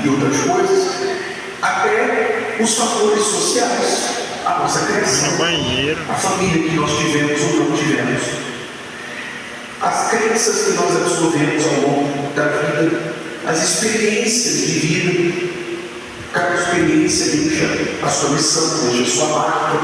e outras coisas, até os fatores sociais, a nossa criação, a família que nós tivemos ou não tivemos, as crenças que nós absorvemos ao longo da vida, as experiências de vida. Cada experiência deixa a sua missão, deixa a sua marca.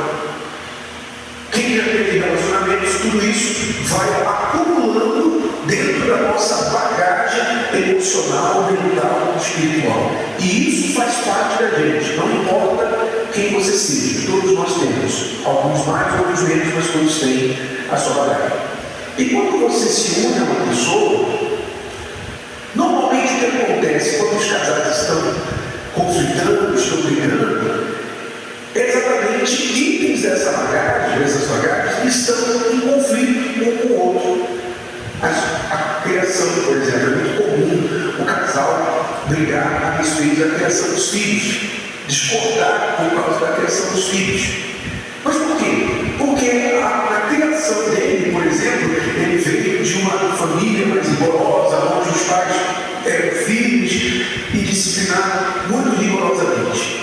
Quem já teve relacionamentos, tudo isso vai acumulando dentro da nossa bagagem emocional, mental, espiritual. E isso faz parte da gente. Não importa quem você seja, todos nós temos. Alguns mais, outros menos, mas todos têm a sua bagagem. E quando você se une a uma pessoa, normalmente o que acontece quando os casais estão conflitando, estão brigando, é exatamente itens dessa bagagem, dessas bagagens, estão em conflito um com o outro. A criação, por exemplo, é muito comum o casal brigar a respeito da criação dos filhos, discordar por causa da criação dos filhos. Mas por quê? Porque a criação dele, por exemplo, ele veio de uma família mais rigorosa, onde os pais eram firmes e disciplinados muito rigorosamente.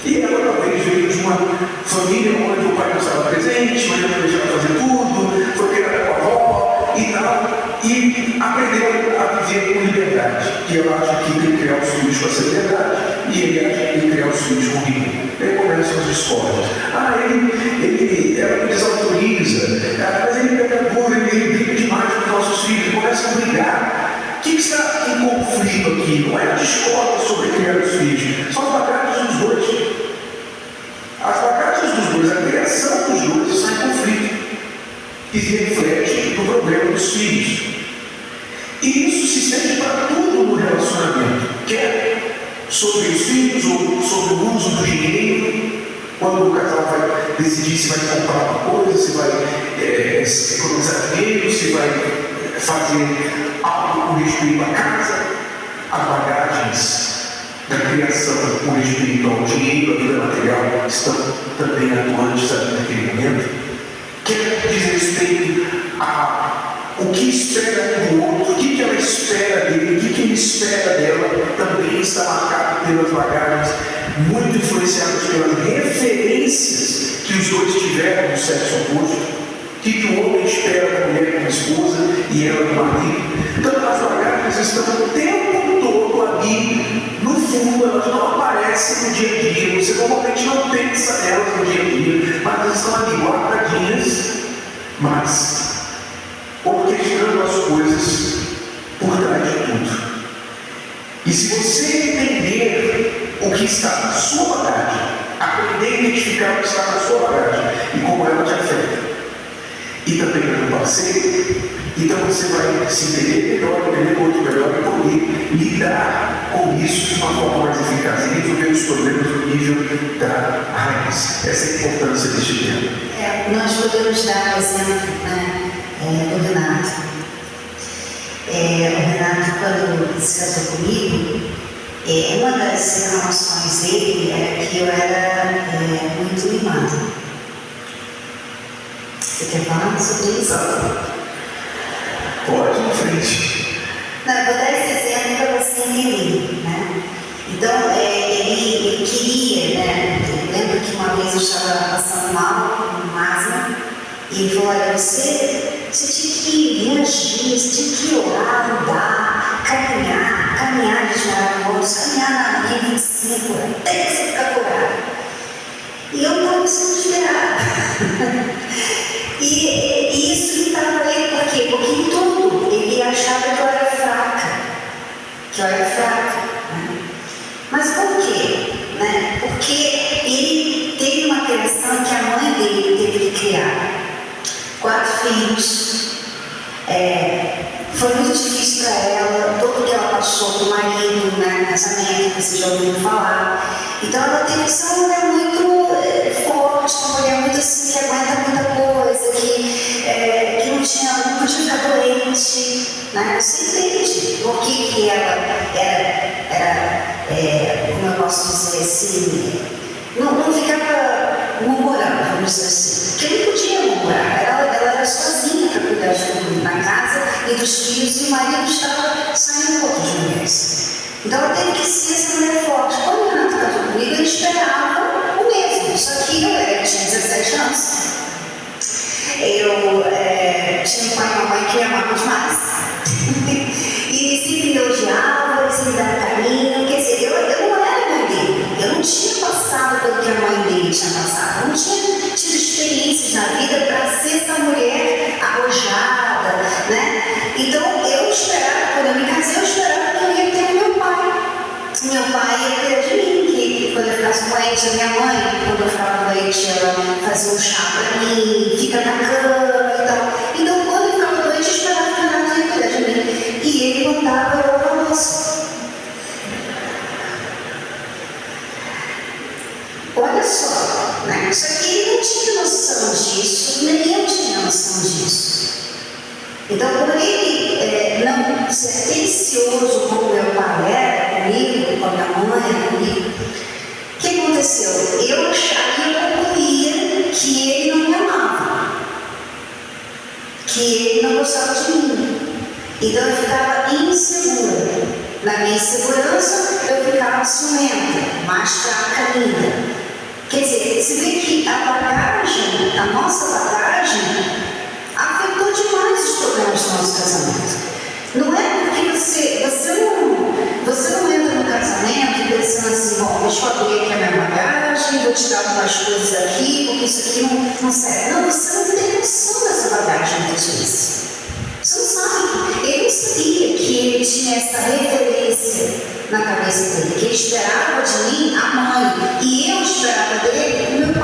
E ela talvez veio de uma família onde o pai não estava presente, mas não deixava fazer tudo, foi criada com a avó e tal, e aprendeu a viver com liberdade. E ela acha que tem que criar os filhos com essa liberdade, e ele acha que tem que criar os filhos com rigor. Aí começam as discórdias. Ela me desautoriza, mas ele é pecador, ele briga demais com os nossos filhos, começam a brigar. O que está em conflito aqui? Não é a discórdia sobre criar os filhos, são as bagagens dos dois. As bagagens dos dois, a criação dos dois está em conflito e reflete no problema dos filhos. E isso se estende para tudo no relacionamento, quer sobre os filhos ou sobre o uso do dinheiro, quando o casal vai decidir se vai comprar uma coisa, se vai economizar dinheiro, se vai fazer algo com respeito à casa, as bagagens da criação com respeito ao dinheiro, a vida material, estão também atuantes ali naquele momento. Quer diz respeito a o que espera do outro, o que ela espera dele, o que ele espera dela, também está marcado pelas bagagens, muito influenciadas pelas referências que os dois tiveram no sexo oposto. O que o homem espera da mulher como esposa e ela do marido. Então as bagagens estão o tempo todo ali, no fundo, elas não aparecem no dia a dia, você normalmente não pensa nelas no dia a dia, mas elas estão ali guardadinhas, mas orquestrando as coisas por trás de tudo. E se você entender o que está na sua bagagem, aprender a identificar o que está na sua bagagem e como ela te afeta, e também no parceiro, então você vai se entender melhor, entender o outro melhor e poder lidar com isso de uma forma mais eficaz e resolver os problemas no nível da raiz. Essa é a importância deste tema. Nós podemos dar o exemplo do Renato. O Renato, quando se casou comigo, uma das reclamações dele era que eu era muito mimada. Você quer falar sobre isso? Pode, em frente. Não, eu vou dar esse exemplo para você entender, né? Então, ele queria, né? Eu lembro que uma vez eu estava passando mal, com asma, e ele falou: olha, você tinha que ir uns dias, você tinha que orar, andar, caminhar de maravilhosos, caminhar na linha 25, até que você ficar curado. E eu estava sendo esperada. E isso irritava ele, por quê? Porque em tudo ele achava que eu era fraca. Né? Mas por quê? Né? Porque ele teve uma criação que a mãe dele teve que criar. 4 filhos. Foi muito difícil para ela, tudo que ela passou com o marido, né, casamento, você já ouviu falar. Então ela teve que ser uma mulher muito forte, uma mulher muito assim, que aguenta muita coisa, que não podia ficar doente, né? Você entende por que ela era, como eu posso dizer assim, não ficava murmurando, vamos dizer assim. Porque não podia murmurar, ela era sozinha para cuidar de tudo na casa e dos filhos, e o marido estava saindo com outras mulheres. Então ela teve que ser essa mulher forte. Quando o Renato casou comigo, ele esperava o mesmo, só que eu tinha 17 anos. Eu tinha um pai e uma mãe que me amavam demais. E sempre me elogiava, sempre me dava carinho. Quer dizer, eu não era mãe dele. Eu não tinha passado pelo que a mãe dele tinha passado. Eu não tinha tido experiências na vida para ser essa mulher arrojada, né? Então eu esperava, quando eu me casei, eu esperava que eu ia ter o meu pai. Meu pai ia cuidar de mim, que quando eu ficasse doente, a minha mãe, quando eu ficava doente, ela fazia um chá para mim, fica na cama e tal. Então, quando eu ficava doente, eu esperava que o Renato ia cuidar de mim. E ele mandava eu lavar a louça. Olha só, né? Só que ele não tinha noção disso, nem eu tinha noção disso. Então, por ele não ser atencioso como meu pai era comigo, com a minha mãe, comigo, o que aconteceu? Eu achava e eu concluía que ele não me amava, que ele não gostava de mim. Então eu ficava insegura. Na minha insegurança, eu ficava ciumenta, mais fraca ainda. Quer dizer, você vê que a bagagem, a nossa bagagem, afetou demais os problemas do nosso casamento. Não é porque você não entra no casamento pensando assim, bom, deixa eu abrir aqui a minha bagagem, vou tirar algumas coisas aqui, porque isso aqui não serve. Não, você não tem noção dessa bagagem muitas vezes. Você não sabe. Ele não sabia que ele tinha essa referência na cabeça dele, que ele esperava de mim a mãe, e eu esperava dele o meu